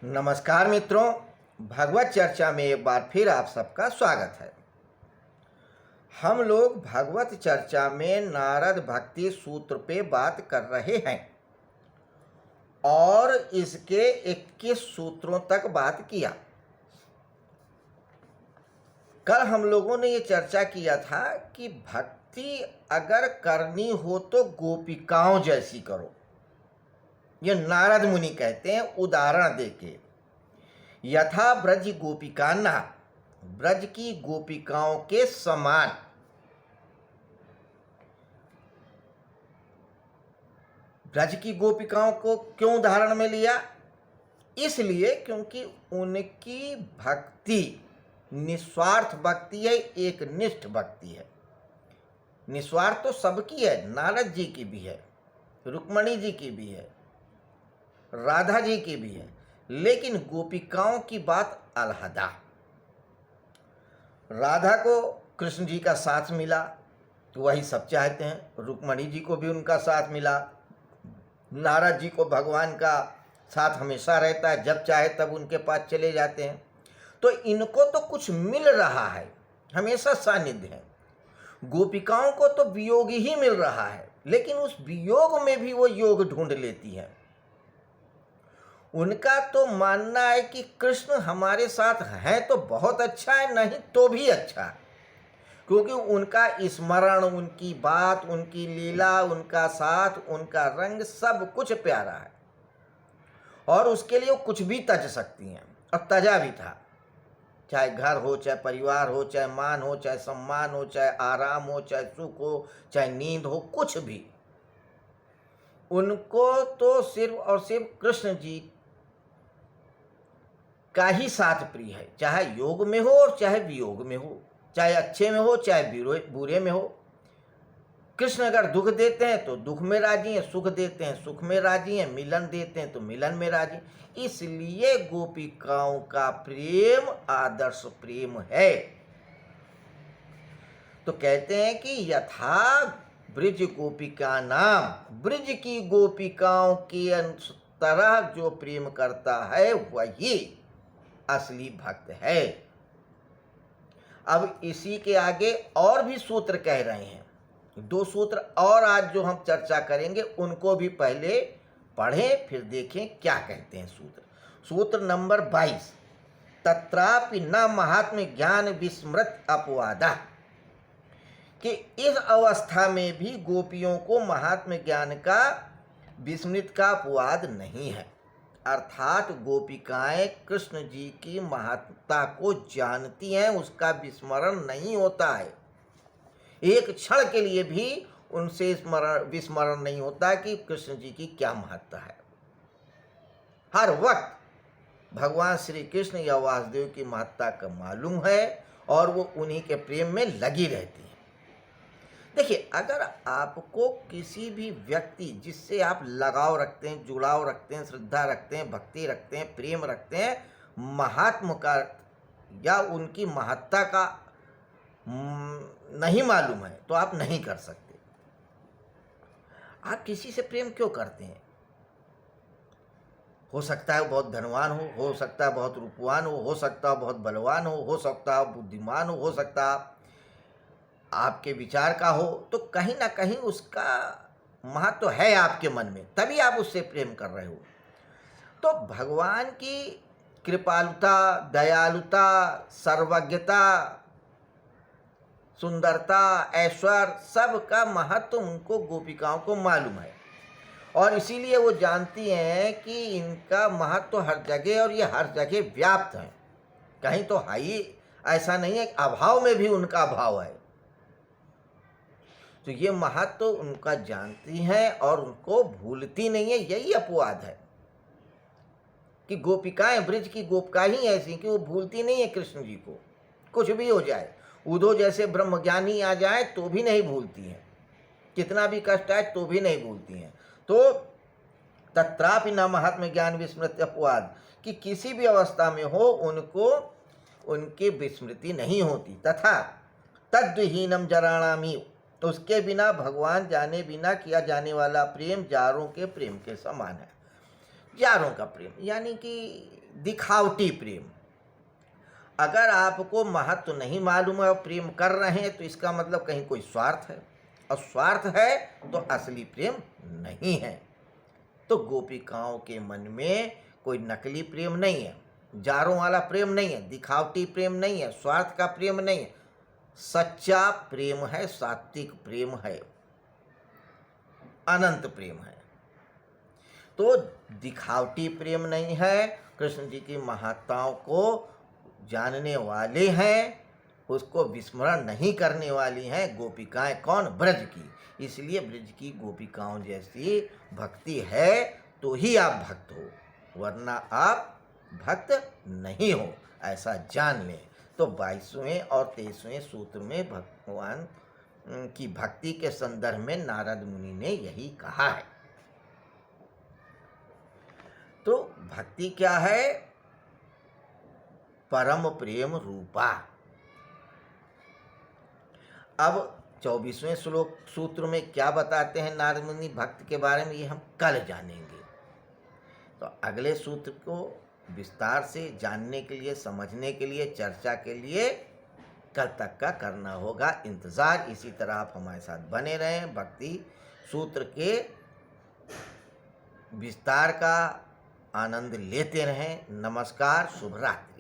नमस्कार मित्रों, भगवत चर्चा में एक बार फिर आप सबका स्वागत है। हम लोग भगवत चर्चा में नारद भक्ति सूत्र पे बात कर रहे हैं और इसके 21 सूत्रों तक बात किया। कल हम लोगों ने ये चर्चा किया था कि भक्ति अगर करनी हो तो गोपिकाओं जैसी करो। ये नारद मुनि कहते हैं उदाहरण देके, यथा ब्रज गोपिकाना, ब्रज की गोपिकाओं के समान। ब्रज की गोपिकाओं को क्यों उदाहरण में लिया? इसलिए क्योंकि उनकी भक्ति निस्वार्थ भक्ति है, एक निष्ठ भक्ति है। निस्वार्थ तो सबकी है, नारद जी की भी है, रुक्मणी जी की भी है, राधा जी की भी है, लेकिन गोपिकाओं की बात अलहदा। राधा को कृष्ण जी का साथ मिला तो वही सब चाहते हैं, रुक्मणी जी को भी उनका साथ मिला, नारद जी को भगवान का साथ हमेशा रहता है, जब चाहे तब उनके पास चले जाते हैं। तो इनको तो कुछ मिल रहा है, हमेशा सानिध्य है। गोपिकाओं को तो वियोग ही मिल रहा है, लेकिन उस वियोग में भी वो योग ढूंढ लेती है। उनका तो मानना है कि कृष्ण हमारे साथ हैं तो बहुत अच्छा है, नहीं तो भी अच्छा है, क्योंकि उनका स्मरण, उनकी बात, उनकी लीला, उनका साथ, उनका रंग सब कुछ प्यारा है और उसके लिए वो कुछ भी तज सकती हैं और तजा भी था। चाहे घर हो, चाहे परिवार हो, चाहे मान हो, चाहे सम्मान हो, चाहे आराम हो, चाहे सुख हो, चाहे नींद हो, कुछ भी। उनको तो सिर्फ और सिर्फ कृष्ण जी का ही साथ प्रिय है, चाहे योग में हो और चाहे वियोग में हो, चाहे अच्छे में हो चाहे बुरे में हो। कृष्ण अगर दुख देते हैं तो दुख में राजी हैं, सुख देते हैं सुख में राजी हैं, मिलन देते हैं तो मिलन में राजी। इसलिए गोपिकाओं का प्रेम आदर्श प्रेम है। तो कहते हैं कि यथा ब्रज गोपिका नाम, ब्रज की गोपिकाओं के तरह जो प्रेम करता है वही असली भक्त है। अब इसी के आगे और भी सूत्र कह रहे हैं, 2 सूत्र और आज जो हम चर्चा करेंगे उनको भी पहले पढ़ें, फिर देखें क्या कहते हैं सूत्र। सूत्र नंबर 22, तत्रापि न महात्म्य ज्ञान विस्मृत अपवादा, कि इस अवस्था में भी गोपियों को महात्म्य ज्ञान का विस्मृत का अपवाद नहीं है। अर्थात गोपिकाएं कृष्ण जी की महत्ता को जानती हैं, उसका विस्मरण नहीं होता है। एक क्षण के लिए भी उनसे विस्मरण नहीं होता कि कृष्ण जी की क्या महत्ता है। हर वक्त भगवान श्री कृष्ण या वासुदेव की महत्ता का मालूम है और वो उन्हीं के प्रेम में लगी रहती है। देखिए, अगर आपको किसी भी व्यक्ति जिससे आप लगाव रखते हैं, जुड़ाव रखते हैं, श्रद्धा रखते हैं, भक्ति रखते हैं, प्रेम रखते हैं, महात्म का या उनकी महत्ता का नहीं मालूम है तो आप नहीं कर सकते। आप किसी से प्रेम क्यों करते हैं? हो सकता है बहुत धनवान हो सकता है बहुत रूपवान हो सकता है बहुत बलवान हो सकता है बुद्धिमान हो सकता है आपके विचार का हो, तो कहीं ना कहीं उसका महत्व है आपके मन में, तभी आप उससे प्रेम कर रहे हो। तो भगवान की कृपालुता, दयालुता, सर्वज्ञता, सुंदरता, ऐश्वर्य, सब का महत्व उनको गोपिकाओं को मालूम है और इसीलिए वो जानती हैं कि इनका महत्व हर जगह और ये हर जगह व्याप्त है। कहीं तो है ही, ऐसा नहीं है, अभाव में भी उनका अभाव है। तो ये महत्व उनका जानती हैं और उनको भूलती नहीं है। यही अपवाद है कि गोपिकाएं, ब्रज की गोपिकाएं ही ऐसी कि वो भूलती नहीं है कृष्ण जी को, कुछ भी हो जाए। उद्धव जैसे ब्रह्मज्ञानी आ जाए तो भी नहीं भूलती हैं, कितना भी कष्ट आए तो भी नहीं भूलती हैं। तो तत्रापि न महात्म्य ज्ञान विस्मृत अपवाद, कि किसी भी अवस्था में हो उनको उनकी विस्मृति नहीं होती। तथा तद्विहीनम जराणामी, तो उसके बिना, भगवान जाने बिना किया जाने वाला प्रेम जारों के प्रेम के समान है। जारों का प्रेम यानी कि दिखावटी प्रेम। अगर आपको महत्व नहीं मालूम है और प्रेम कर रहे हैं तो इसका मतलब कहीं कोई स्वार्थ है, और स्वार्थ है तो असली प्रेम नहीं है। तो गोपिकाओं के मन में कोई नकली प्रेम नहीं है, जारों वाला प्रेम नहीं है, दिखावटी प्रेम नहीं है, स्वार्थ का प्रेम नहीं है। सच्चा प्रेम है, सात्विक प्रेम है, अनंत प्रेम है। तो दिखावटी प्रेम नहीं है। कृष्ण जी की महत्ताओं को जानने वाले हैं, उसको विस्मरण नहीं करने वाली हैं गोपिकाएं। कौन? ब्रज की। इसलिए ब्रज की गोपिकाओं जैसी भक्ति है तो ही आप भक्त हो, वरना आप भक्त नहीं हो, ऐसा जान लें। तो 22वें और 23वें सूत्र में भगवान की भक्ति के संदर्भ में नारद मुनि ने यही कहा है। तो भक्ति क्या है? परम प्रेम रूपा। अब 24वें श्लोक सूत्र में क्या बताते हैं नारद मुनि भक्त के बारे में, ये हम कल जानेंगे। तो अगले सूत्र को विस्तार से जानने के लिए, समझने के लिए, चर्चा के लिए कल तक का करना होगा इंतज़ार। इसी तरह आप हमारे साथ बने रहें, भक्ति सूत्र के विस्तार का आनंद लेते रहें। नमस्कार, शुभ रात्रि।